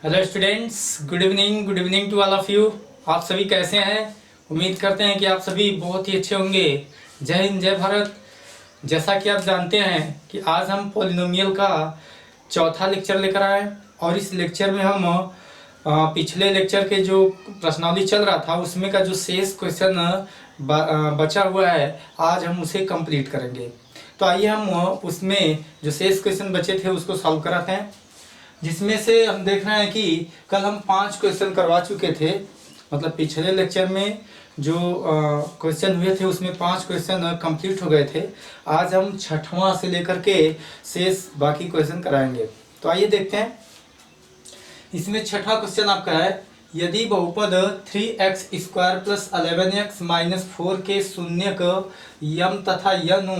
Hello students, good evening to all of you. आप सभी कैसे हैं? उम्मीद करते हैं कि आप सभी बहुत ही अच्छे होंगे। जय हिंद, जय भारत। जैसा कि आप जानते हैं कि आज हम पॉलिनोमियल का चौथा लेक्चर लेकर आए और इस लेक्चर में हम पिछले लेक्चर के जो प्रश्नावली चल रहा था उसमें का जो शेष क्वेश्चन बचा हुआ है आज हम उसे कंप्लीट करेंगे। तो आइए हम उसमें जो शेष क्वेश्चन बचे थे उसको सॉल्व कराते हैं, जिसमें से हम देख रहे हैं कि कल हम 5 क्वेश्चन करवा चुके थे। मतलब पिछले लेक्चर में जो क्वेश्चन हुए थे उसमें 5 क्वेश्चन कंप्लीट हो गए थे। आज हम छठवां से लेकर के शेष बाकी क्वेश्चन कराएंगे। तो आइए देखते हैं। इसमें छठा क्वेश्चन आपका है, यदि बहुपद 3x² + 11x - 4 के शून्यक m तथा n हो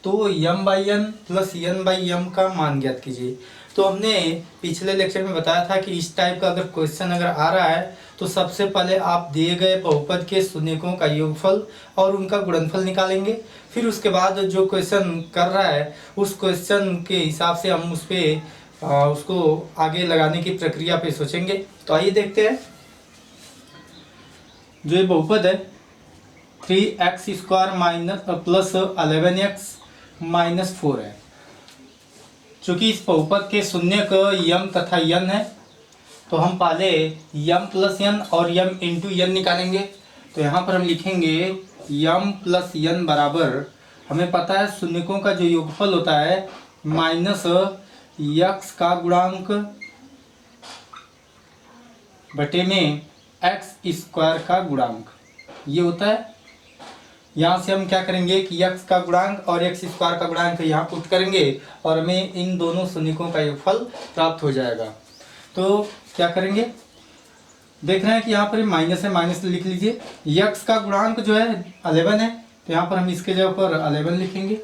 तो m/n + n/m का मान ज्ञात कीजिए। तो हमने पिछले लेक्चर में बताया था कि इस टाइप का अगर क्वेश्चन अगर आ रहा है तो सबसे पहले आप दिए गए बहुपद के शून्यकों का योगफल और उनका गुणनफल निकालेंगे। फिर उसके बाद जो क्वेश्चन कर रहा है उस क्वेश्चन के हिसाब से हम उस पर उसको आगे लगाने की प्रक्रिया पे सोचेंगे। तो आइए देखते हैं। जो ये बहुपद है 3x² + 11x - 4 है। चूंकि इस बहुपद के शून्यक m तथा n है तो हम पहले m + n और m × n निकालेंगे। तो यहाँ पर हम लिखेंगे m + n बराबर, हमें पता है शून्यकों का जो योगफल होता है -x का गुणांक बटे में x² का गुणांक, ये होता है। यहाँ से हम क्या करेंगे कि x का गुणांक और x² का गुणांक यहाँ पुट करेंगे और हमें इन दोनों शून्यकों का योगफल प्राप्त हो जाएगा। तो क्या करेंगे, देख रहे हैं कि यहाँ पर माइनस है, माइनस लिख लीजिए। x का गुणांक जो है 11 है तो यहाँ पर हम इसके जगह पर 11 लिखेंगे,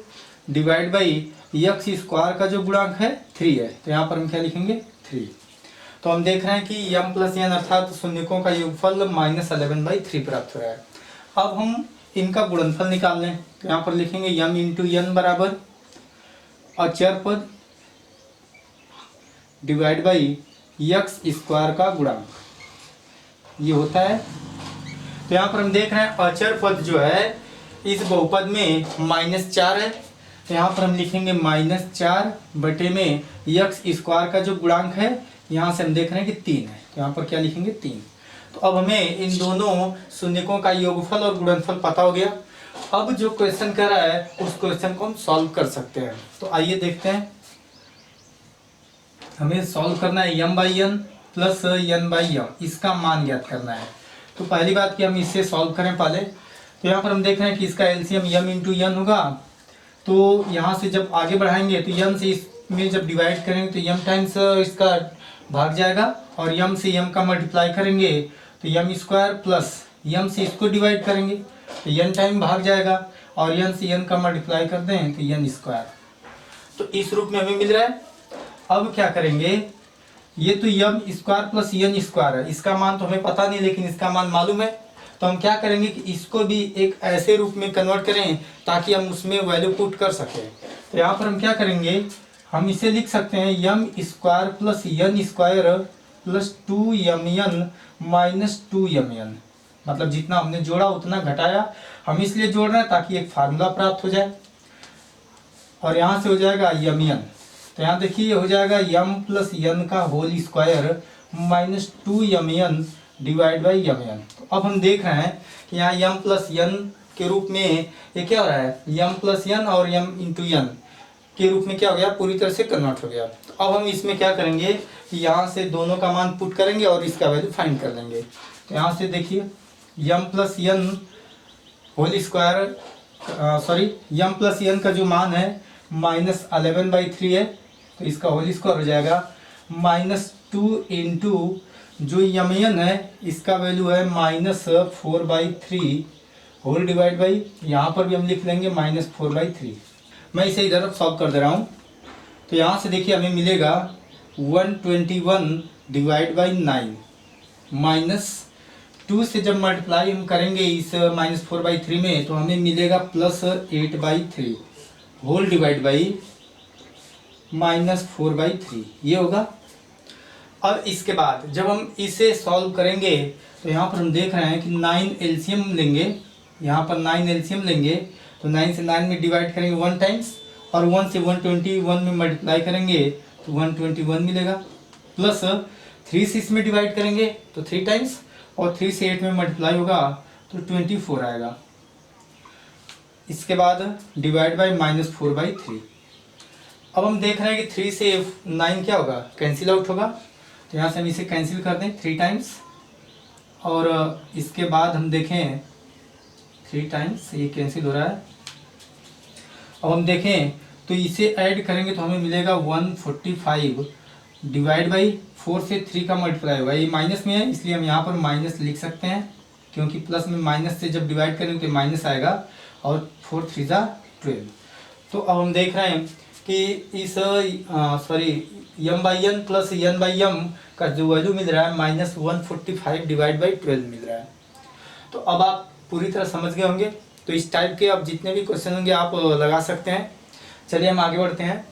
डिवाइड बाई x² का जो गुणांक है 3 है तो यहाँ पर हम क्या लिखेंगे 3। तो हम देख रहे हैं कि m + n अर्थात शून्यकों का योगफल -11/3 प्राप्त हो रहा है। अब हम इनका गुणनफल निकाल लें। तो यहाँ पर लिखेंगे m × n बराबर अचर पद डिवाइड बाई x² का गुणांक, ये होता है। तो यहाँ पर हम देख रहे हैं अचर पद जो है इस बहुपद में -4 है तो यहाँ पर हम लिखेंगे -4 बटे में x² का जो गुणांक है यहाँ से हम देख रहे हैं कि 3 है तो यहाँ पर क्या लिखेंगे 3। तो अब हमें इन दोनों शून्यकों का योगफल और गुणनफल पता हो गया। अब जो क्वेश्चन कर रहा है उस क्वेश्चन को हम सॉल्व कर सकते हैं। तो आइए देखते हैं। हमें सॉल्व करना है m/n + n/m, इसका मान ज्ञात करना है। तो पहली बात कि हम इससे सॉल्व करें पहले। तो यहाँ पर हम देख रहे हैं कि इसका एलसीएम m × n होगा। तो यहाँ से जब आगे बढ़ाएंगे तो m से इसमें जब डिवाइड करेंगे तो m टाइम्स इसका भाग जाएगा और m से m का मल्टीप्लाई करेंगे तो m² प्लस m से इसको डिवाइड करेंगे तो n टाइम भाग जाएगा और n से n का मल्टीप्लाई कर दें तो n²। तो इस रूप में हमें मिल रहा है। अब क्या करेंगे, ये तो m² + n² है, इसका मान तो हमें पता नहीं लेकिन इसका मान मालूम है। तो हम क्या करेंगे कि इसको भी एक ऐसे रूप में कन्वर्ट करें ताकि हम उसमें वैल्यू पुट कर सकें। तो यहाँ पर हम क्या करेंगे, हम इसे लिख सकते हैं m² + n² + 2mn - 2mn, मतलब जितना हमने जोड़ा उतना घटाया। हम इसलिए जोड़ रहे हैं ताकि एक फार्मूला प्राप्त हो जाए और यहाँ से हो जाएगा mn। तो यहाँ देखिए ये हो जाएगा m + n का whole square - 2mn divide by mn। तो अब हम देख रहे हैं कि यहाँ m + n के रूप में ये क्या हो रहा है, m + n और m × n के रूप में क्या हो गया, पूरी तरह से कन्वर्ट हो गया। तो अब हम इसमें क्या करेंगे कि यहाँ से दोनों का मान पुट करेंगे और इसका वैल्यू फाइंड कर लेंगे। तो यहाँ से देखिए m + n whole square m + n का जो मान है -11/3 है तो इसका होल स्क्वायर हो जाएगा -2 × जो mn है इसका वैल्यू है -4/3 होल डिवाइड बाई, यहाँ पर भी हम लिख लेंगे -4/3। मैं इसे इधर सॉल्व कर दे रहा हूँ। तो यहाँ से देखिए हमें मिलेगा 121 डिवाइड बाई 9 -2 से जब मल्टीप्लाई हम करेंगे इस -4/3 में तो हमें मिलेगा +8/3 होल डिवाइड बाई -4/3, ये होगा। अब इसके बाद जब हम इसे सॉल्व करेंगे तो यहाँ पर हम देख रहे हैं कि 9 एलसीएम लेंगे, यहाँ पर 9 एलसीएम लेंगे तो 9 से 9 में डिवाइड करेंगे 1 टाइम्स और 1 से 121 में मल्टीप्लाई करेंगे तो 121 मिलेगा, प्लस 3 से इसमें डिवाइड करेंगे तो 3 टाइम्स और 3 से 8 में मल्टीप्लाई होगा तो 24 आएगा। इसके बाद डिवाइड बाई -4/3। अब हम देख रहे हैं कि 3 से 9 क्या होगा, कैंसिल आउट होगा, तो यहाँ से हम इसे कैंसिल कर दें 3 टाइम्स और इसके बाद हम देखें 3 टाइम्स ये कैंसिल हो रहा है। अब हम देखें तो इसे ऐड करेंगे तो हमें मिलेगा 145 डिवाइड बाई 4 से 3 का मल्टीप्लाई होगा, ये माइनस में है इसलिए हम यहाँ पर माइनस लिख सकते हैं क्योंकि प्लस में माइनस से जब डिवाइड करेंगे तो माइनस आएगा और 4 3 12। तो अब हम देख रहे हैं कि इस m/n प्लस n/m का जो वैल्यू मिल रहा है -145 डिवाइड बाई 12 मिल रहा है। तो अब आप पूरी तरह समझ गए होंगे, तो इस टाइप के अब जितने भी क्वेश्चन होंगे आप लगा सकते हैं। चलिए हम आगे बढ़ते हैं।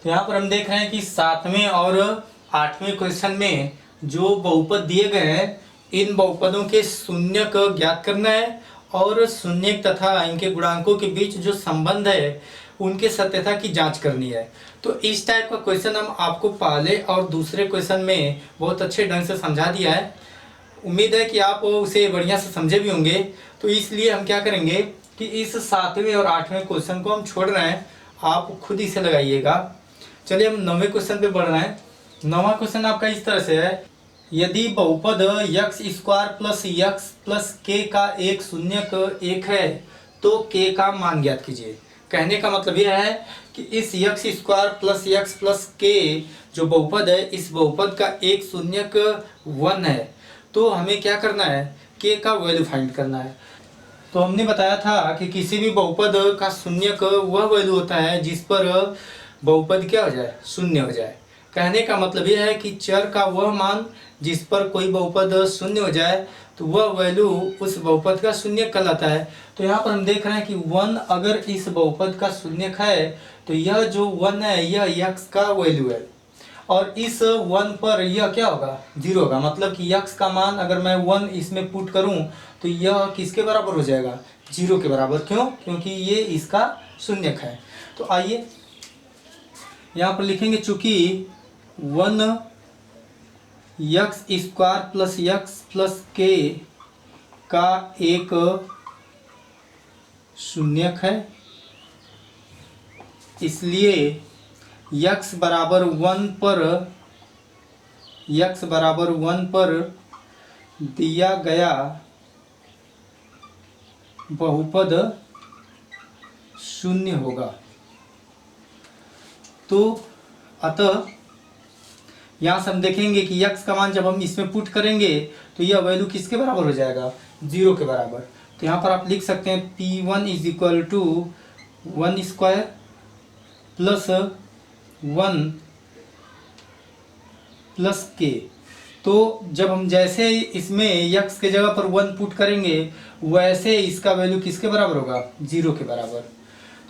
तो यहाँ पर हम देख रहे हैं कि 7वें और 8वें क्वेश्चन में जो बहुपद दिए गए हैं इन बहुपदों के शून्यक ज्ञात करना है और शून्यक तथा इनके गुणांकों के बीच जो संबंध है उनके सत्यता की जांच करनी है। तो इस टाइप का क्वेश्चन हम आपको पहले और दूसरे क्वेश्चन में बहुत अच्छे ढंग से समझा दिया है। उम्मीद है कि आप उसे बढ़िया से समझे भी होंगे। तो इसलिए हम क्या करेंगे कि इस 7वें और 8वें क्वेश्चन को हम छोड़ रहे हैं, आप खुद इसे लगाइएगा। चलिए हम 9वें क्वेश्चन पे बढ़ रहे हैं। 9वां क्वेश्चन आपका इस तरह से है, यदि बहुपद x² plus x plus k का एक शून्यक 1 है तो k का मान ज्ञात कीजिए। कहने का मतलब यह है कि इस x² plus x plus k जो बहुपद है इस बहुपद का एक शून्यक 1 है, तो हमें क्या करना है, k का वैल्यू फाइंड करना है। तो हमने बताया था कि किसी भी बहुपद का शून्यक वह वैल्यू होता है जिस पर बहुपद क्या हो जाए, शून्य हो जाए। कहने का मतलब यह है कि चर का वह मान जिस पर कोई बहुपद शून्य हो जाए तो वह वैल्यू उस बहुपद का शून्यक कहलाता है। तो यहाँ पर हम देख रहे हैं कि 1 अगर इस बहुपद का शून्यक है तो यह जो 1 है यह x का वैल्यू है और इस 1 पर यह क्या होगा, 0 होगा। मतलब कि x का मान अगर मैं 1 इसमें पुट करूं तो यह किसके बराबर हो जाएगा, 0 के बराबर। क्यों, क्योंकि ये इसका शून्यक है। तो आइए यहाँ पर लिखेंगे चूंकि 1 x² plus x plus k का एक शून्यक है, इसलिए x बराबर 1 पर दिया गया बहुपद शून्य होगा। तो अतः यहाँ से हम देखेंगे कि x का मान जब हम इसमें पुट करेंगे तो यह वैल्यू किसके बराबर हो जाएगा, 0 के बराबर। तो यहाँ पर आप लिख सकते हैं P1 = 1² प्लस 1 प्लस k। तो जब हम जैसे इसमें x के जगह पर 1 पुट करेंगे वैसे इसका वैल्यू किसके बराबर होगा, 0 के बराबर।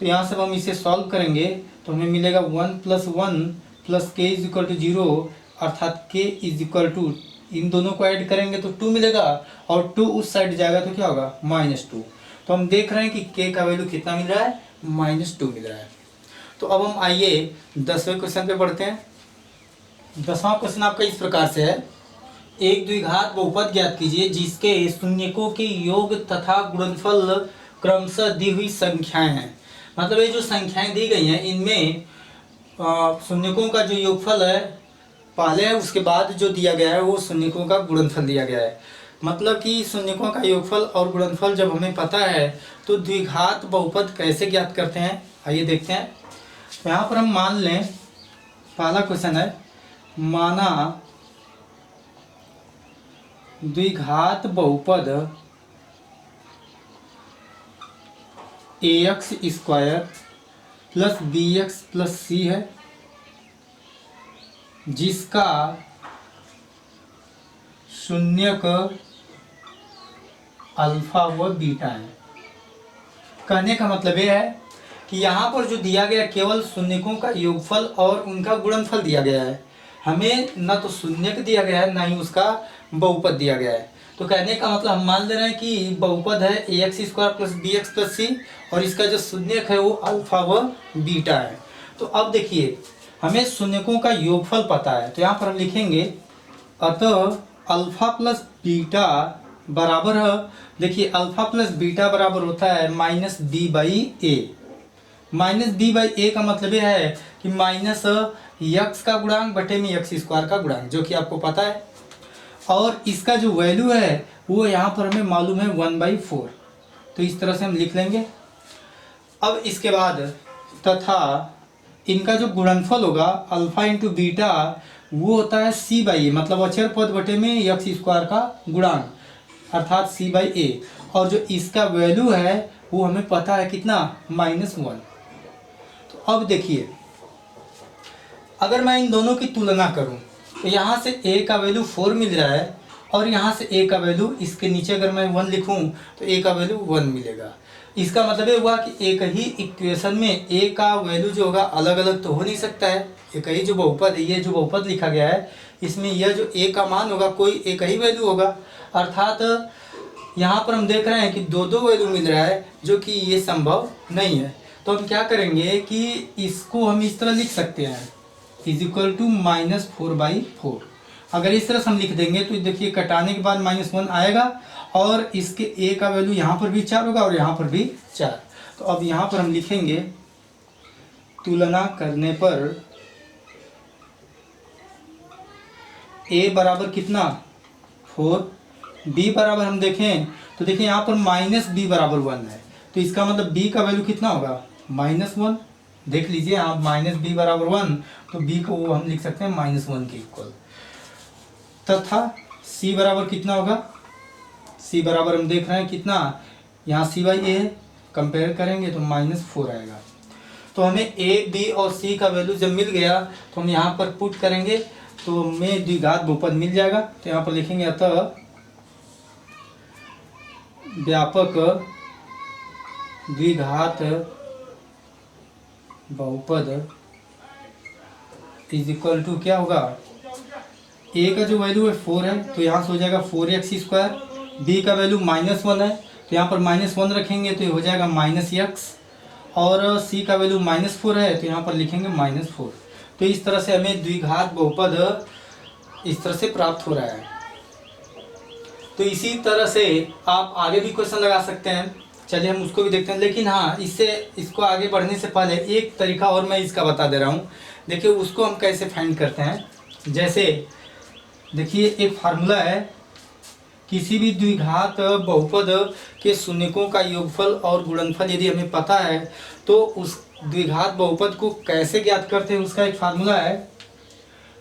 तो यहाँ से हम इसे सॉल्व करेंगे तो हमें मिलेगा 1 + 1 प्लस k = 0, अर्थात k = इन दोनों को ऐड करेंगे तो 2 मिलेगा और 2 उस साइड जाएगा तो क्या होगा, -2। तो हम देख रहे हैं कि k का वैल्यू कितना मिल रहा है, -2 मिल रहा है। तो अब हम आइए 10वें क्वेश्चन पे बढ़ते हैं। 10वां क्वेश्चन आपका इस प्रकार से है, एक द्विघात बहुपद ज्ञात कीजिए जिसके शून्यकों के योग तथा गुणनफल क्रमशः दी हुई संख्याएं हैं। मतलब ये जो संख्याएं दी गई हैं इनमें शून्यकों का जो योगफल है पहले है, उसके बाद जो दिया गया है वो शून्यकों का गुणनफल दिया गया है। मतलब कि शून्यकों का योगफल और गुणनफल जब हमें पता है तो द्विघात बहुपद कैसे ज्ञात करते हैं, आइए देखते हैं। तो यहाँ पर हम मान लें, पहला क्वेश्चन है, माना द्विघात बहुपद ax² plus bx plus c है जिसका शून्यक अल्फा व बीटा है। कहने का मतलब यह है कि यहाँ पर जो दिया गया केवल शून्यकों का योगफल और उनका गुणनफल दिया गया है। हमें ना तो शून्यक दिया गया है ना ही उसका बहुपद दिया गया है। तो कहने का मतलब हम मान ले रहे हैं कि बहुपद है a x square plus b x plus c और इसका जो शून्यक है वो अल्फा व बीटा है। तो अब देखिए हमें शून्यकों का योगफल पता है, तो यहाँ पर हम लिखेंगे अतः अल्फा प्लस बीटा बराबर है, देखिए अल्फा प्लस बीटा बराबर होता है minus b by a. Minus b by a का मतलब यह है कि माइनस यक्स का गुणांक बटे में यक्स स्क्वायर का गुणांक, जो कि आपको पता है। और इसका जो वैल्यू है वो यहाँ पर हमें मालूम है 1/4, तो इस तरह से हम लिख लेंगे। अब इसके बाद तथा इनका जो गुणनफल होगा अल्फा इंटू बीटा वो होता है सी बाई ए, मतलब अचर पद बटे में यक्स स्क्वायर का गुणांक अर्थात सी बाई ए। और जो इसका वैल्यू है वो हमें पता है कितना, -1। तो अब देखिए अगर मैं इन दोनों की तुलना करूं तो यहाँ से a का वैल्यू 4 मिल रहा है और यहाँ से a का वैल्यू, इसके नीचे अगर मैं 1 लिखूं तो a का वैल्यू 1 मिलेगा। इसका मतलब ये हुआ कि एक ही इक्वेशन में a का वैल्यू जो होगा अलग अलग तो हो नहीं सकता है। एक ही जो बहुपद है, ये जो बहुपद लिखा गया है इसमें यह जो a का मान होगा कोई एक ही वैल्यू होगा, अर्थात यहाँ पर हम देख रहे हैं कि दो दो वैल्यू मिल रहा है, जो कि ये संभव नहीं है। तो हम क्या करेंगे कि इसको हम इस तरह लिख सकते हैं इज इक्वल टू -4/4। अगर इस तरह से हम लिख देंगे तो देखिए कटाने के बाद -1 आएगा और इसके a का वैल्यू यहाँ पर भी 4 होगा और यहाँ पर भी 4। तो अब यहाँ पर हम लिखेंगे तुलना करने पर a बराबर कितना 4, b बराबर हम देखें तो देखिए यहाँ पर -b बराबर 1 है, तो इसका मतलब b का वैल्यू कितना होगा -1। देख लीजिए आप -b बराबर 1, तो b को हम लिख सकते हैं -1 के इक्वल। तथा c बराबर कितना होगा, c बराबर हम देख रहे हैं कितना, यहाँ c बाई ए कंपेयर करेंगे तो -4 आएगा। तो हमें a b और c का वैल्यू जब मिल गया तो हम यहाँ पर पुट करेंगे तो हमें द्विघात बहुपद मिल जाएगा। तो यहाँ पर लिखेंगे अतः व्यापक द्विघात बहुपद इज इक्वल टू क्या होगा, a का जो वैल्यू है 4 है तो यहाँ से हो जाएगा 4x², b का वैल्यू -1 है तो यहाँ पर -1 रखेंगे तो ये हो जाएगा -x, और c का वैल्यू -4 है तो यहाँ पर लिखेंगे -4। तो इस तरह से हमें द्विघात बहुपद इस तरह से प्राप्त हो रहा है। तो इसी तरह से आप आगे भी क्वेश्चन लगा सकते हैं, चलिए हम उसको भी देखते हैं। लेकिन हाँ, इसको आगे बढ़ने से पहले एक तरीका और मैं इसका बता दे रहा हूँ। देखिए उसको हम कैसे फाइंड करते हैं। जैसे देखिए एक फार्मूला है, किसी भी द्विघात बहुपद के शून्यकों का योगफल और गुणनफल यदि हमें पता है तो उस द्विघात बहुपद को कैसे ज्ञात करते हैं, उसका एक फार्मूला है।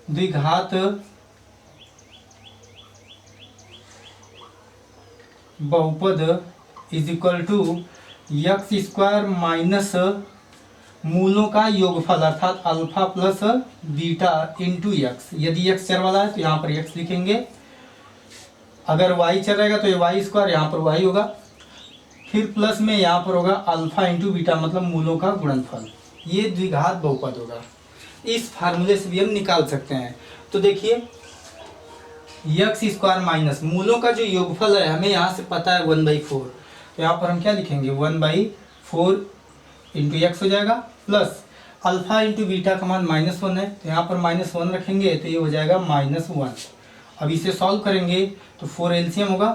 द्विघात बहुपद is equal to x² minus मूलों का योगफल अर्थात alpha plus beta into x. यदि x चर वाला है तो यहाँ पर x लिखेंगे, अगर y चर रहेगा तो ये y², यहाँ पर y होगा, फिर प्लस में यहाँ पर होगा अल्फा इंटू बीटा मतलब मूलों का गुणनफल। ये द्विघात बहुपद होगा। इस फार्मूले से भी हम निकाल सकते हैं। तो देखिए x² माइनस मूलों का जो योगफल है हमें यहाँ से पता है 1/4, तो यहाँ पर हम क्या लिखेंगे 1/4 इंटू एक्स हो जाएगा, प्लस अल्फा इंटू बीटा का मान -1 है तो यहाँ पर -1 रखेंगे तो ये हो जाएगा -1। अब इसे सॉल्व करेंगे तो 4 एलसीएम होगा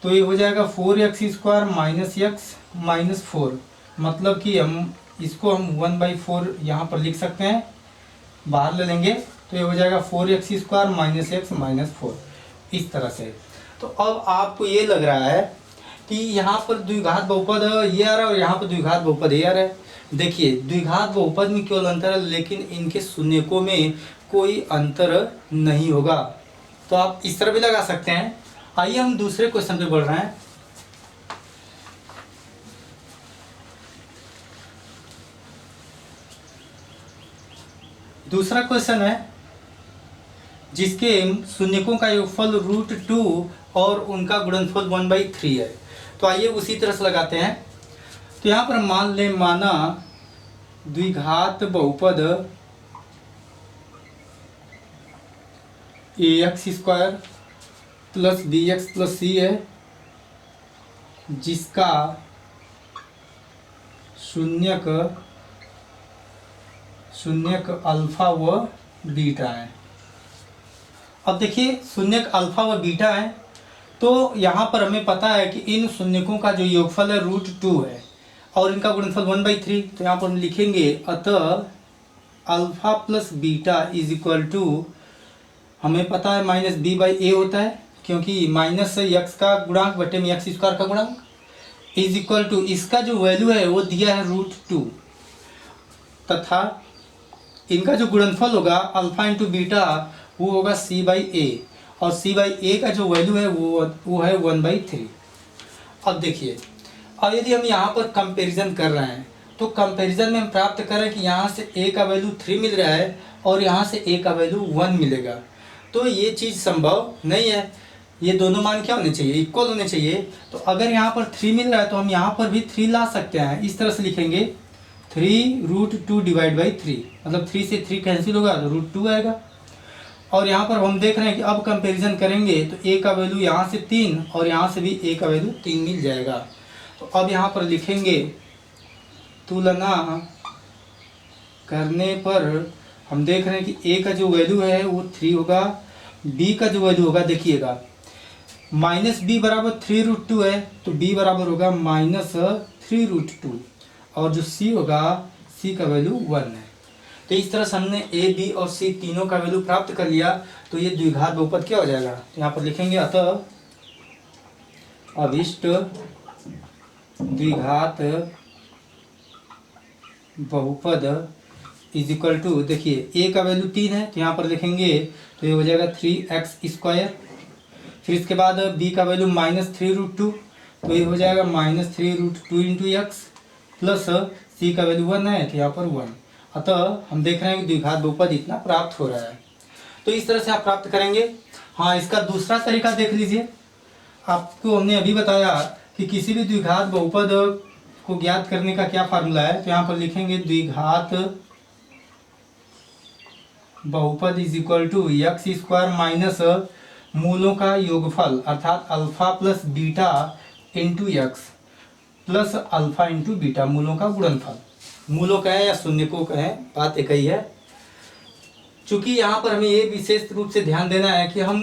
तो ये हो जाएगा 4x² माइनस x माइनस 4, मतलब कि हम इसको हम 1/4 यहाँ पर लिख सकते हैं, बाहर ले लेंगे तो ये हो जाएगा 4x² माइनस x माइनस 4 इस तरह से। तो अब आपको ये लग रहा है कि यहाँ पर द्विघात बहुपद ये आ रहा है और यहाँ पर द्विघात बहुपद ये आ रहा है। देखिए द्विघात बहुपद में केवल अंतर है लेकिन इनके शून्यकों में कोई अंतर नहीं होगा। तो आप इस तरह भी लगा सकते हैं। आइए हम दूसरे क्वेश्चन पे बढ़ रहे हैं। दूसरा क्वेश्चन है जिसके शून्यकों का योगफल √2 और उनका गुणनफल 1/3 है। तो आइए उसी तरह से लगाते हैं। तो यहाँ पर मान लें माना द्विघात बहुपद a x square plus b x plus c है, जिसका शून्यक अल्फा व बीटा है। अब देखिए शून्यक अल्फा व बीटा है, तो यहाँ पर हमें पता है कि इन शून्यकों का जो योगफल है √2 है और इनका गुणनफल 1/3। तो यहाँ पर हम लिखेंगे अतः alpha plus beta is equal to, हमें पता है -b/a होता है, क्योंकि माइनस एक्स का गुणांक बटे में एक्स स्क्वायर का गुणांक, इज इक्वल टू इसका जो वैल्यू है वो दिया है √2, तथा इनका जो गुणनफल होगा अल्फा इंटू बीटा वो होगा c/a, और c/a का जो वैल्यू है वो है 1/3। अब देखिए, अब यदि हम यहाँ पर कंपैरिजन कर रहे हैं तो कंपैरिजन में हम प्राप्त करें कि यहाँ से a का वैल्यू 3 मिल रहा है और यहाँ से a का वैल्यू 1 मिलेगा, तो ये चीज़ संभव नहीं है। ये दोनों मान क्या होने चाहिए, इक्वल होने चाहिए। तो अगर यहाँ पर 3 मिल रहा है तो हम यहाँ पर भी 3 ला सकते हैं। इस तरह से लिखेंगे 3√2 डिवाइड बाई 3, मतलब 3 से 3 कैंसिल होगा तो √2 आएगा। और यहाँ पर हम देख रहे हैं कि अब कंपैरिजन करेंगे तो a का वैल्यू यहाँ से 3 और यहाँ से भी a का वैल्यू 3 मिल जाएगा। तो अब यहाँ पर लिखेंगे तुलना करने पर हम देख रहे हैं कि a का जो वैल्यू है वो 3 होगा, b का जो वैल्यू होगा देखिएगा -b बराबर 3√2 है, तो b बराबर होगा -3√2, और जो c होगा c का वैल्यू 1 है। तो इस तरह से हमने a, b और c तीनों का वैल्यू प्राप्त कर लिया। तो ये द्विघात बहुपद क्या हो जाएगा, तो यहाँ पर लिखेंगे अतः अभिष्ट द्विघात बहुपद इज इक्वल टू, देखिए a का वैल्यू 3 है तो यहाँ पर लिखेंगे तो ये हो जाएगा 3x²। फिर इसके बाद b का वैल्यू -3√2, तो ये हो जाएगा -3√2 इंटू एक्स, प्लस c का वैल्यू 1 है तो यहाँ पर 1। अतः हम देख रहे हैं कि द्विघात बहुपद इतना प्राप्त हो रहा है। तो इस तरह से आप प्राप्त करेंगे। हाँ, इसका दूसरा तरीका देख लीजिए। आपको हमने अभी बताया कि किसी भी द्विघात बहुपद को ज्ञात करने का क्या फार्मूला है, तो यहाँ पर लिखेंगे द्विघात बहुपद is equal to x² minus मूलों का योगफल, अर्थात alpha plus beta into x plus alpha into beta, मूलों का गुणनफल। मूलों का है या शून्यकों का है, बात एक ही है। चूंकि यहाँ पर हमें ये विशेष रूप से ध्यान देना है कि हम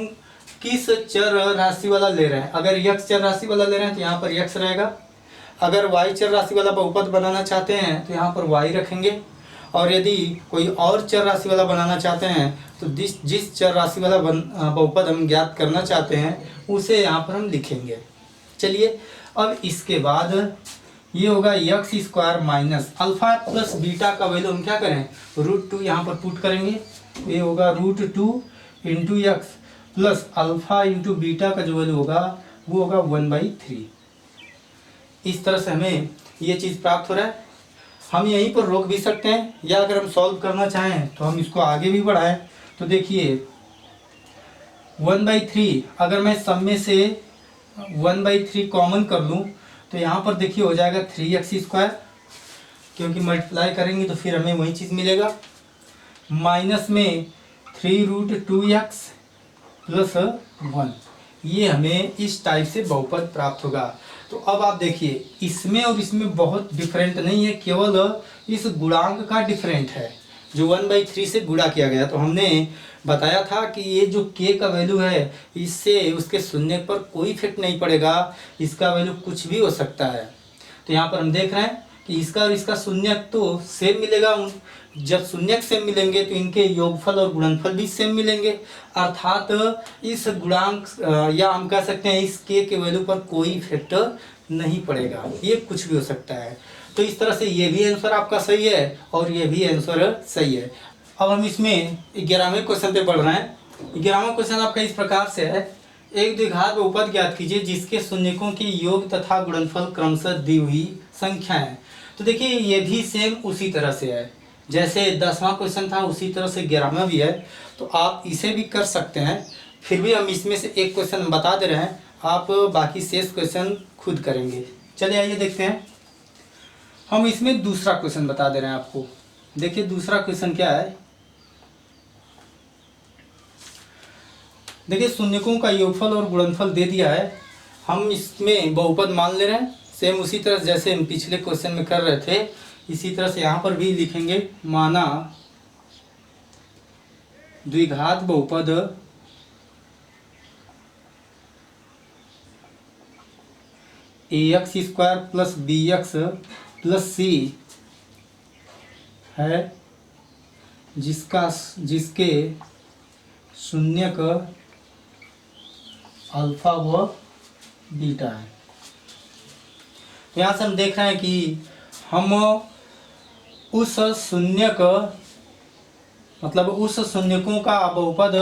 किस चर राशि वाला ले रहे हैं। अगर x चर राशि वाला ले रहे हैं तो यहाँ पर x रहेगा। अगर y चर राशि वाला बहुपद बनाना चाहते हैं तो यहाँ पर y रखेंगे। और यदि कोई और चर राशि वाला बनाना चाहते हैं तो जिस चर राशि वाला बहुपद हम ज्ञात करना चाहते हैं उसे यहाँ पर हम लिखेंगे। चलिए, अब इसके बाद ये होगा x² minus alpha plus beta का वैल्यू हम क्या करें, √2 यहाँ पर पुट करेंगे। ये होगा √2 into x plus alpha into beta का जो वैल्यू होगा वो होगा 1/3। इस तरह से हमें ये चीज़ प्राप्त हो रहा है। हम यहीं पर रोक भी सकते हैं, या अगर हम सॉल्व करना चाहें तो हम इसको आगे भी बढ़ाएं। तो देखिए 1/3 अगर मैं सब में से 1/3 कॉमन कर लूँ तो यहाँ पर देखिए हो जाएगा 3x², क्योंकि मल्टीप्लाई करेंगे तो फिर हमें वही चीज़ मिलेगा। माइनस में 3√2x प्लस 1, ये हमें इस टाइप से बहुपद प्राप्त होगा। तो अब आप देखिए इसमें और इसमें बहुत डिफरेंट नहीं है, केवल इस गुणांक का डिफरेंट है जो 1/3 से गुणा किया गया। तो हमने बताया था कि ये जो k का वैल्यू है इससे उसके शून्य पर कोई इफेक्ट नहीं पड़ेगा, इसका वैल्यू कुछ भी हो सकता है। तो यहाँ पर हम देख रहे हैं कि इसका और इसका शून्यक तो सेम मिलेगा। जब शून्यक सेम मिलेंगे तो इनके योगफल और गुणनफल भी सेम मिलेंगे, अर्थात इस गुणांक या हम कह सकते हैं इस k के वैल्यू पर कोई इफेक्ट नहीं पड़ेगा, ये कुछ भी हो सकता है। तो इस तरह से ये भी आंसर आपका सही है और ये भी आंसर सही है। अब हम इसमें 11वें क्वेश्चन पे बढ़ रहे हैं। 11वां क्वेश्चन आपका इस प्रकार से है, एक द्विघात बहुपद ज्ञात कीजिए जिसके शून्यकों के योग तथा गुणनफल क्रमशः दी हुई संख्या है। तो देखिए ये भी सेम उसी तरह से है, जैसे 10वां क्वेश्चन था उसी तरह से 11वां भी है। तो आप इसे भी कर सकते हैं, फिर भी हम इसमें से एक क्वेश्चन बता दे रहे हैं, आप बाकी शेष क्वेश्चन खुद करेंगे। चलिए आइए देखते हैं। हम इसमें दूसरा क्वेश्चन बता दे रहे हैं आपको। देखिए दूसरा क्वेश्चन क्या है, देखिए शून्यकों का योगफल और गुणनफल दे दिया है, हम इसमें बहुपद मान ले रहे हैं। सेम उसी तरह जैसे हम पिछले क्वेश्चन में कर रहे थे, इसी तरह से यहाँ पर भी लिखेंगे। माना द्विघात बहुपद ax square plus bx plus c है, जिसके शून्यक अल्फा व बीटा है। तो यहाँ से हम देख रहे हैं कि हम उस शून्यक मतलब उस शून्यकों का बहुपद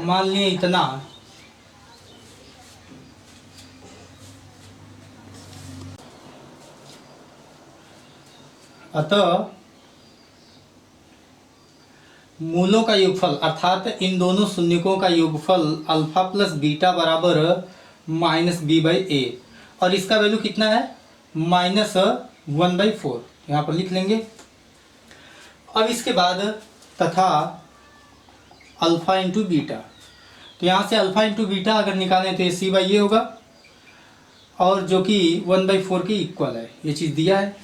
मान लिए इतना, अतः मूलों का योगफल अर्थात इन दोनों शून्यकों का योगफल अल्फा प्लस बीटा बराबर माइनस बी बाई ए, और इसका वैल्यू कितना है माइनस 1/4, यहाँ पर लिख लेंगे। अब इसके बाद तथा अल्फा इंटू बीटा, तो यहाँ से अल्फा इंटू बीटा अगर निकालें तो ये सी बाई ए होगा, और जो कि 1/4 के इक्वल है, ये चीज़ दिया है।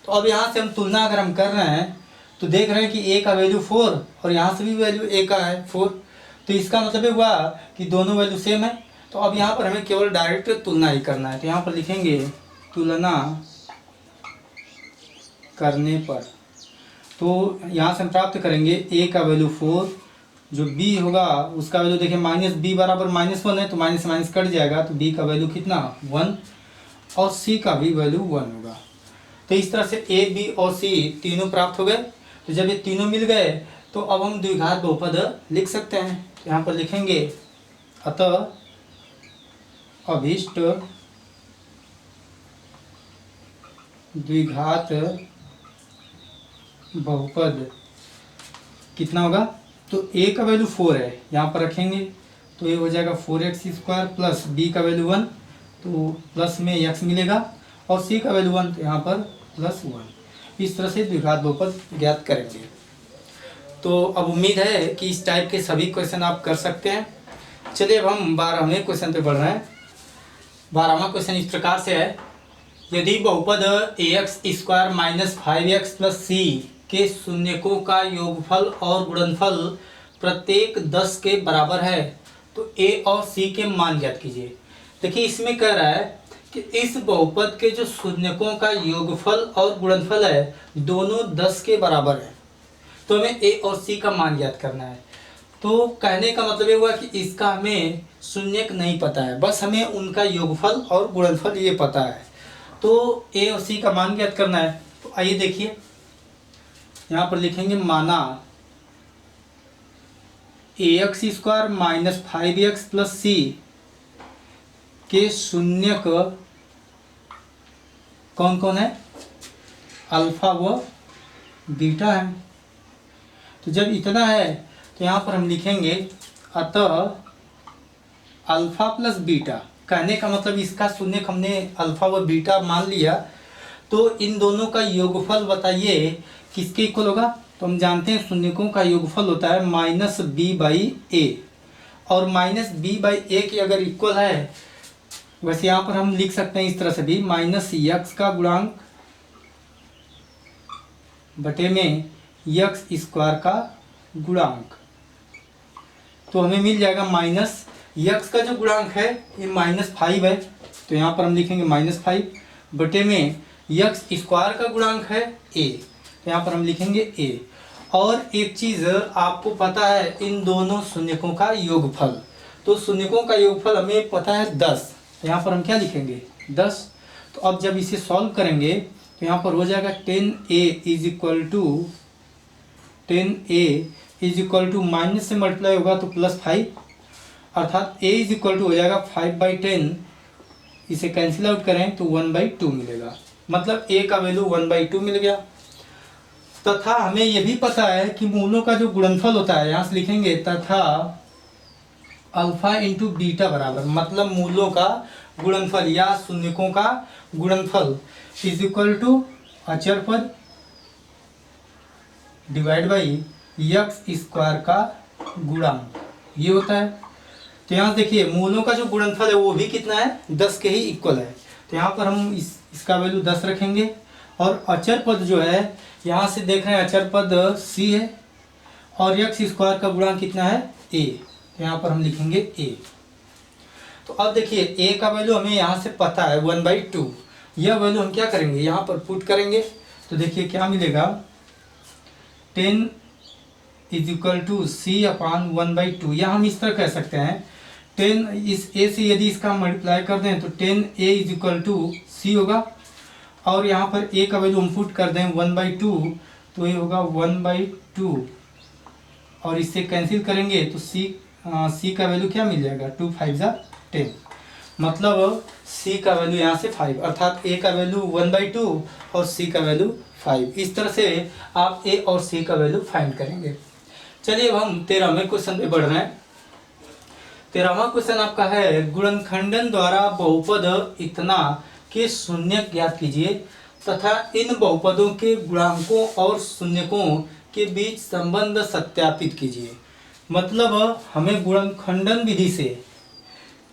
तो अब यहाँ से हम तुलना अगर हम कर रहे हैं तो देख रहे हैं कि ए का वैल्यू 4 और यहाँ से भी वैल्यू ए का है 4, तो इसका मतलब ये हुआ कि दोनों वैल्यू सेम है। तो अब यहाँ पर हमें केवल डायरेक्ट तुलना ही करना है, तो यहाँ पर लिखेंगे तुलना करने पर, तो यहाँ से हम प्राप्त करेंगे ए का वैल्यू 4, जो बी होगा उसका वैल्यू देखिए माइनस बी बराबर -1 है, तो माइनस से माइनस कट जाएगा, तो बी का वैल्यू कितना 1, और सी का भी वैल्यू 1 होगा। तो इस तरह से ए बी और सी तीनों प्राप्त हो गए। तो जब ये तीनों मिल गए तो अब हम द्विघात बहुपद लिख सकते हैं। तो यहाँ पर लिखेंगे अतः अभीष्ट द्विघात बहुपद कितना होगा, तो ए का वैल्यू 4 है, यहाँ पर रखेंगे तो ये हो जाएगा 4x स्क्वायर प्लस बी का वैल्यू 1, तो प्लस में x मिलेगा, और सी का वैल्यू 1, तो यहाँ पर +1। इस तरह से द्विघात बहुपद ज्ञात करेंगे। तो अब उम्मीद है कि इस टाइप के सभी क्वेश्चन आप कर सकते हैं। चलिए अब हम 12वें क्वेश्चन पे बढ़ रहे हैं। 12वां क्वेश्चन इस प्रकार से है, यदि बहुपद ax square minus 5x plus c के शून्यकों का योगफल और गुणनफल प्रत्येक 10 के बराबर है तो a और c के मान ज्ञात कीजिए। देखिए इसमें कह रहा है कि इस बहुपद के जो शून्यकों का योगफल और गुणनफल है दोनों 10 के बराबर है, तो हमें a और c का मान ज्ञात करना है। तो कहने का मतलब ये हुआ कि इसका हमें शून्यक नहीं पता है, बस हमें उनका योगफल और गुणनफल ये पता है। तो a और c का मान ज्ञात करना है। तो आइए देखिए, यहाँ पर लिखेंगे माना ax square minus 5x plus c के शून्यक कौन कौन है, अल्फा व बीटा है। तो जब इतना है तो यहाँ पर हम लिखेंगे अतः अल्फा प्लस बीटा, कहने का मतलब इसका शून्यक हमने अल्फा व बीटा मान लिया, तो इन दोनों का योगफल बताइए किसके इक्वल होगा। तो हम जानते हैं शून्यकों का योगफल होता है माइनस बी बाई ए, और माइनस बी बाई ए की अगर इक्वल है, वैसे यहाँ पर हम लिख सकते हैं इस तरह से भी, माइनस यक्स का गुणांक बटे में यक्स स्क्वायर का गुणांक, तो हमें मिल जाएगा माइनस यक्स का जो गुणांक है ये -5 है, तो यहाँ पर हम लिखेंगे -5 बटे में यक्स स्क्वायर का गुणांक है a, तो यहाँ पर हम लिखेंगे a। और एक चीज़ आपको पता है इन दोनों शून्यकों का योगफल, तो शून्यकों का योगफल हमें पता है 10, तो यहाँ पर हम क्या लिखेंगे 10। तो अब जब इसे सॉल्व करेंगे तो यहाँ पर हो जाएगा 10a is equal to minus से मल्टीप्लाई होगा तो +5, अर्थात a इज इक्वल टू हो जाएगा 5/10, इसे कैंसिल आउट करें तो 1/2 मिलेगा, मतलब a का वैल्यू 1/2 मिल गया। तथा हमें यह भी पता है कि मूलों का जो गुणनफल होता है, यहाँ से लिखेंगे तथा अल्फा इंटू बीटा बराबर, मतलब मूलों का गुणनफल या शून्यकों का गुणनफल इज इक्वल टू अचर पद डिवाइड बाई यक्स स्क्वायर का गुणांक, ये होता है। तो यहाँ देखिए मूलों का जो गुणनफल है वो भी कितना है, 10 के ही इक्वल है। तो यहाँ पर हम इसका वैल्यू 10 रखेंगे। और अचर पद जो है यहाँ से देख रहे हैं अचर पद c है और x स्क्वायर का गुणांक कितना है a। तो यहाँ पर हम लिखेंगे a। तो अब देखिए a का वैल्यू हमें यहाँ से पता है 1/2। यह वैल्यू हम क्या करेंगे, यहाँ पर पुट करेंगे। तो देखिए क्या मिलेगा, 10 = c/1/2। या हम इस तरह कह सकते हैं 10 इस a से यदि इसका मल्टीप्लाई कर दें तो 10a = c होगा। और यहाँ पर a का वैल्यू हम पुट कर दें 1/2 तो ये होगा 1/2। और इससे कैंसिल करेंगे तो c का वैल्यू क्या मिल जाएगा, 2 × 5 = 10। मतलब c का वैल्यू यहाँ से 5, अर्थात a का वैल्यू 1/2 और c का वैल्यू 5। इस तरह से आप a और c का वैल्यू फाइंड करेंगे। चलिए अब हम 13वें क्वेश्चन पे बढ़ रहे हैं। 13वां क्वेश्चन आपका है, गुणनखंडन द्वारा बहुपद इतना के शून्यक ज्ञात कीजिए तथा इन बहुपदों के गुणांकों और शून्यकों के बीच संबंध सत्यापित कीजिए। मतलब हमें गुणनखंडन विधि से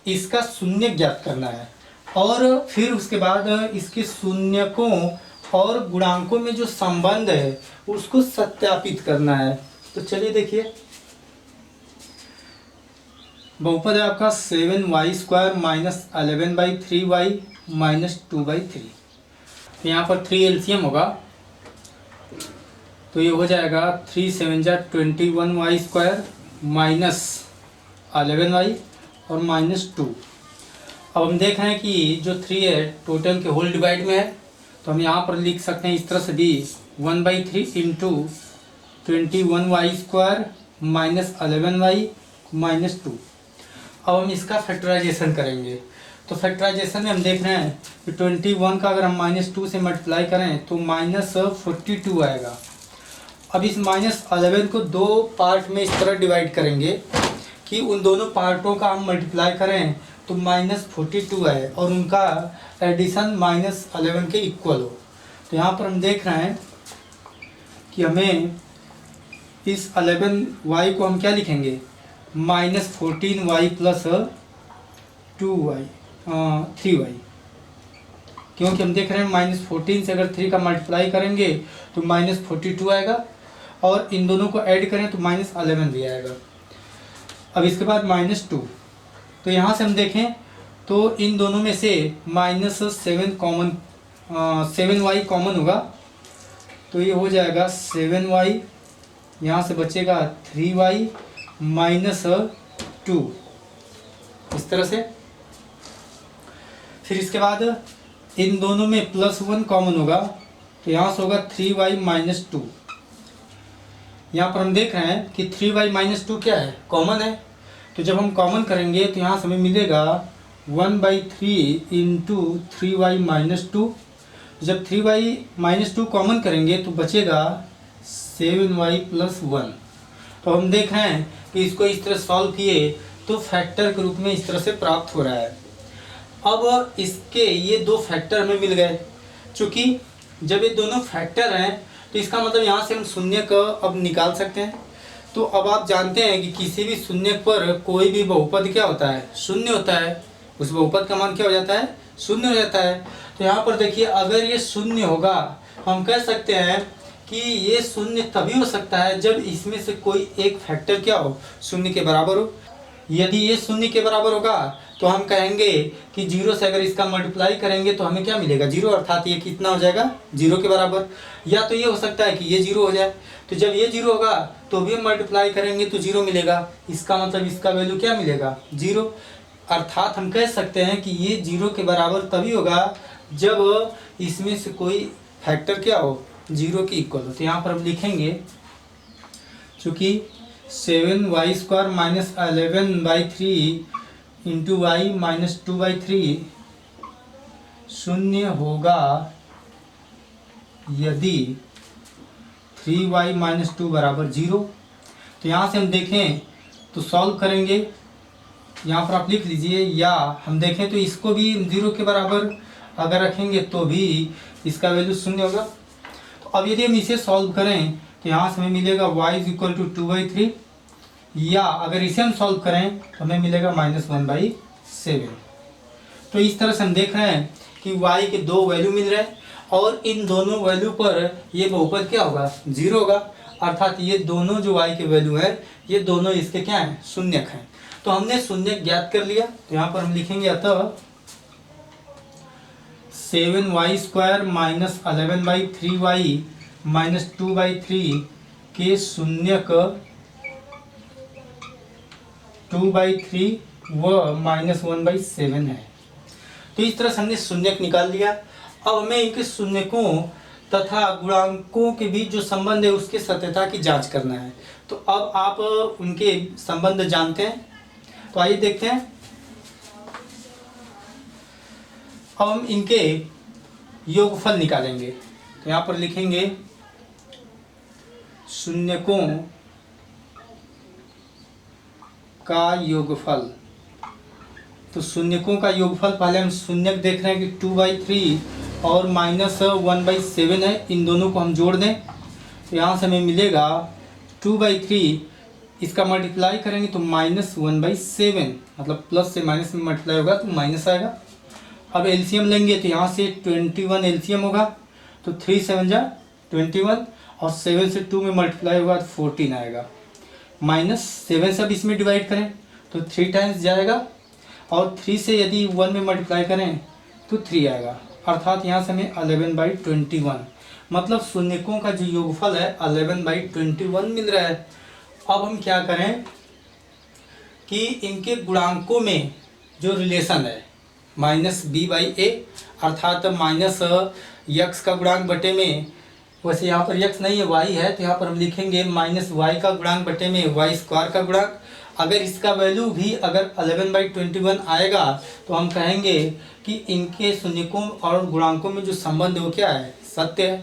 इसका शून्यक ज्ञात करना है और फिर उसके बाद इसके शून्यकों और गुणांकों में जो संबंध है उसको सत्यापित करना है। तो चलिए देखिए, बहुपद है आपका 7y² - 11/3y - 2/3। यहाँ पर 3 एलसीएम होगा तो ये हो जाएगा 3 × 7 = 21y² - 11y और -2। अब हम देख रहे हैं कि जो 3 है टोटल के होल डिवाइड में है, तो हम यहाँ पर लिख सकते हैं इस तरह से भी 1/3 × 21y² - 11y - 2। अब हम इसका फैक्टराइजेशन करेंगे। तो फैक्टराइजेशन में हम देख रहे हैं कि 21 का अगर हम -2 से मल्टीप्लाई करें तो -42 आएगा। अब इस -11 को दो पार्ट में इस तरह डिवाइड करेंगे कि उन दोनों पार्टों का हम मल्टीप्लाई करें तो -42 आए और उनका एडिशन -11 के इक्वल हो। तो यहाँ पर हम देख रहे हैं कि हमें इस 11y को हम क्या लिखेंगे, -14y + 2y 3y, क्योंकि हम देख रहे हैं -14 से अगर 3 का मल्टीप्लाई करेंगे तो -42 आएगा और इन दोनों को ऐड करें तो -11 भी आएगा। अब इसके बाद -2, तो यहाँ से हम देखें तो इन दोनों में से -7y कॉमन होगा तो ये हो जाएगा 7y, यहाँ से बचेगा 3y - 2, इस तरह से। फिर इसके बाद इन दोनों में +1 कॉमन होगा तो यहाँ से होगा 3y - 2। यहाँ पर हम देख रहे हैं कि 3y - 2 क्या है, कॉमन है। तो जब हम कॉमन करेंगे तो यहाँ से हमें मिलेगा 1/3 × 3y - 2। जब 3y - 2 कॉमन करेंगे तो बचेगा 7y + 1। तो हम देख रहे हैं कि इसको इस तरह सॉल्व किए तो फैक्टर के रूप में इस तरह से प्राप्त हो रहा है। अब इसके ये दो फैक्टर हमें मिल गए। चूँकि जब ये दोनों फैक्टर हैं तो इसका मतलब यहाँ से हम शून्य का अब निकाल सकते हैं। तो अब आप जानते हैं कि किसी भी शून्य पर कोई भी बहुपद क्या होता है, शून्य होता है। उस बहुपद का मान क्या हो जाता है, शून्य हो जाता है। तो यहाँ पर देखिए अगर ये शून्य होगा हम कह सकते हैं कि ये शून्य तभी हो सकता है जब इसमें से कोई एक फैक्टर क्या हो, शून्य के बराबर हो। यदि ये शून्य के बराबर होगा तो हम कहेंगे कि 0 से अगर इसका मल्टीप्लाई करेंगे तो हमें क्या मिलेगा, 0, अर्थात ये कितना हो जाएगा, 0 के बराबर। या तो ये हो सकता है कि ये 0 हो जाए, तो जब ये 0 होगा तो भी हम मल्टीप्लाई करेंगे तो 0 मिलेगा। इसका मतलब इसका वैल्यू क्या मिलेगा, 0। अर्थात हम कह सकते हैं कि ये 0 के बराबर तभी होगा जब इसमें से कोई फैक्टर क्या हो, 0 के इक्वल हो। तो यहाँ पर हम लिखेंगे चूँकि 7y² - 11/3 × y - 2/3 शून्य होगा यदि 3y - 2 = 0। तो यहाँ से हम देखें तो सॉल्व करेंगे, यहाँ पर आप लिख लीजिए, या हम देखें तो इसको भी 0 के बराबर अगर रखेंगे तो भी इसका वैल्यू शून्य होगा। तो अब यदि हम इसे सॉल्व करें तो यहाँ से हमें मिलेगा y = 2/3 या अगर इसे हम सॉल्व करें तो हमें मिलेगा -1/7। तो इस तरह से हम देख रहे हैं कि y के दो वैल्यू मिल रहे हैं और इन दोनों वैल्यू पर ये बहुपद क्या होगा, 0 होगा। अर्थात ये दोनों जो y के वैल्यू है ये दोनों इसके क्या हैं, शून्यक हैं। तो हमने शून्यक ज्ञात कर लिया। तो यहाँ पर हम लिखेंगे अतः 7y² माइनस 11/3y माइनस 2/3 के शून्यक 2/3 व -1/7 है। तो इस तरह से हमने शून्यक निकाल लिया। अब हमें इनके शून्यकों तथा गुणांकों के बीच जो संबंध है उसके सत्यता की जांच करना है। तो अब आप उनके संबंध जानते हैं, तो आइए देखते हैं। अब हम इनके योगफल निकालेंगे। तो यहाँ पर लिखेंगे शून्यकों का योगफल। तो शून्यकों का योगफल पहले हम शून्यक देख रहे हैं कि 2/3 और -1/7 है। इन दोनों को हम जोड़ दें तो यहाँ से हमें मिलेगा 2/3, इसका मल्टीप्लाई करेंगे तो -1/7, मतलब प्लस से माइनस में मल्टीप्लाई होगा तो माइनस आएगा। अब एलसीएम लेंगे तो यहाँ से 21 एलसीएम होगा, तो 3 7 जा 21 और 7 से 2 में मल्टीप्लाई होगा तो 14 आएगा। -7 से अब इसमें डिवाइड करें तो 3 टाइम्स जाएगा और 3 से यदि 1 में मल्टीप्लाई करें तो 3 आएगा। अर्थात यहाँ से हमें 11/21, मतलब शून्यकों का जो योगफल है 11/21 मिल रहा है। अब हम क्या करें कि इनके गुणांकों में जो रिलेशन है -b/a, अर्थात -x का गुणांक बटे में, वैसे यहाँ पर x नहीं है y है, तो यहाँ पर हम लिखेंगे -y का गुणांक बटे में y² का गुणांक। अगर इसका वैल्यू भी अगर 11/21 आएगा तो हम कहेंगे कि इनके शून्यकों और गुणांकों में जो संबंध है वो क्या है, सत्य है।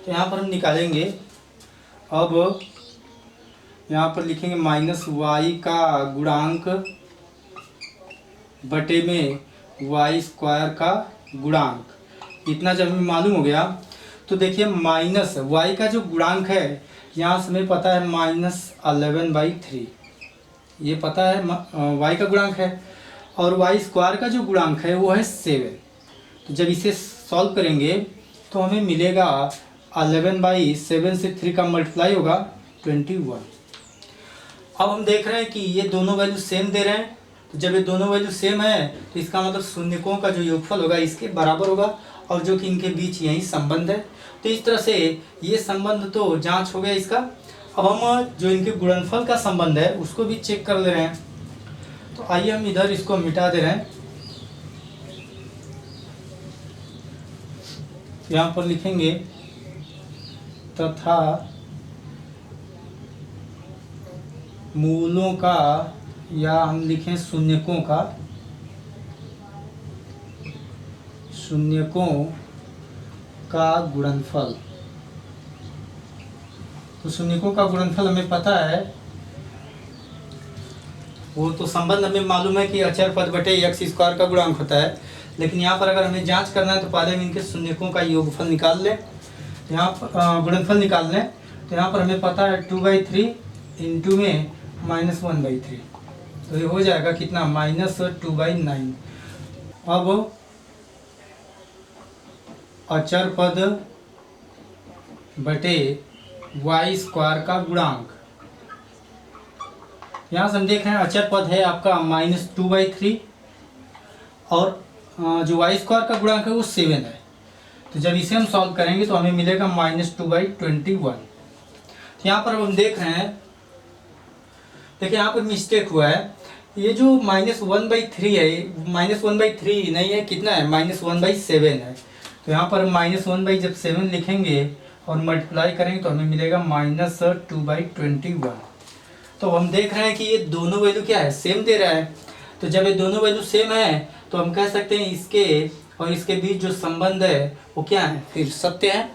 तो यहाँ पर हम निकालेंगे। अब यहाँ पर लिखेंगे -y का गुणांक बटे में y² का गुणांक। इतना जब हमें मालूम हो गया तो देखिए y का जो गुणांक है यहाँ से हमें पता है -11/3, ये पता है y का गुणांक है, और y² का जो गुणांक है वो है 7। तो जब इसे सॉल्व करेंगे तो हमें मिलेगा 11/7 से 3 का मल्टीप्लाई होगा 21। अब हम देख रहे हैं कि ये दोनों वैल्यू सेम दे रहे हैं। तो जब ये दोनों वैल्यू सेम है तो इसका मतलब शून्यकों का जो योगफल होगा इसके बराबर होगा, और जो कि इनके बीच यही संबंध है। तो इस तरह से ये संबंध तो जांच हो गया इसका। अब हम जो इनके गुणनफल का संबंध है उसको भी चेक कर ले रहे हैं। तो आइए हम इधर इसको मिटा दे रहे हैं। यहाँ पर लिखेंगे तथा मूलों का, या हम लिखें शून्यकों का गुणनफल। तो शून्यकों का गुणनफल हमें पता है, वो तो संबंध हमें मालूम है कि अचर पद बटे x² का गुणांक होता है। लेकिन यहाँ पर अगर हमें जांच करना है तो पहले हम इनके शून्यकों का योगफल निकाल लें। यहाँ पर गुणनफल निकाल लें तो यहाँ पर हमें पता है 2/3 इंटू में -1/3, तो ये हो जाएगा कितना, -2/9। अब अचर पद बटे y² का गुणांक। यहाँ से हम देख रहे हैं अचर पद है आपका -2/3 और जो y² का गुणांक है वो 7 है। तो जब इसे हम सॉल्व करेंगे तो हमें मिलेगा -2/21। तो यहाँ पर हम देख रहे हैं, देखिए यहाँ पर मिस्टेक हुआ है। ये जो -1/3 है, -1/3 नहीं है, कितना है, -1/7 है। तो यहाँ पर -1/7 लिखेंगे और मल्टीप्लाई करेंगे तो हमें मिलेगा -2/21। तो हम देख रहे हैं कि ये दोनों वैल्यू क्या है, सेम दे रहा है। तो जब ये दोनों वैल्यू सेम है तो हम कह सकते हैं इसके और इसके बीच जो संबंध है वो क्या है, फिर सत्य है।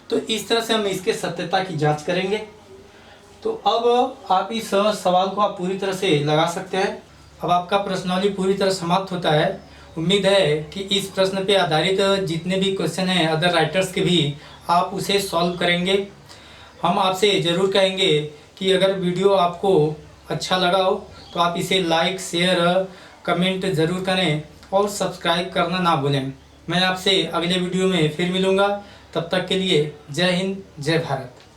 तो इस तरह से हम इसके सत्यता की जांच करेंगे। तो अब आप इस सवाल को आप पूरी तरह से लगा सकते हैं। अब आपका प्रश्नावली पूरी तरह समाप्त होता है। उम्मीद है कि इस प्रश्न पे आधारित जितने भी क्वेश्चन हैं अदर राइटर्स के भी, आप उसे सॉल्व करेंगे। हम आपसे ज़रूर कहेंगे कि अगर वीडियो आपको अच्छा लगा हो तो आप इसे लाइक शेयर कमेंट ज़रूर करें और सब्सक्राइब करना ना भूलें। मैं आपसे अगले वीडियो में फिर मिलूँगा, तब तक के लिए जय हिंद जय भारत।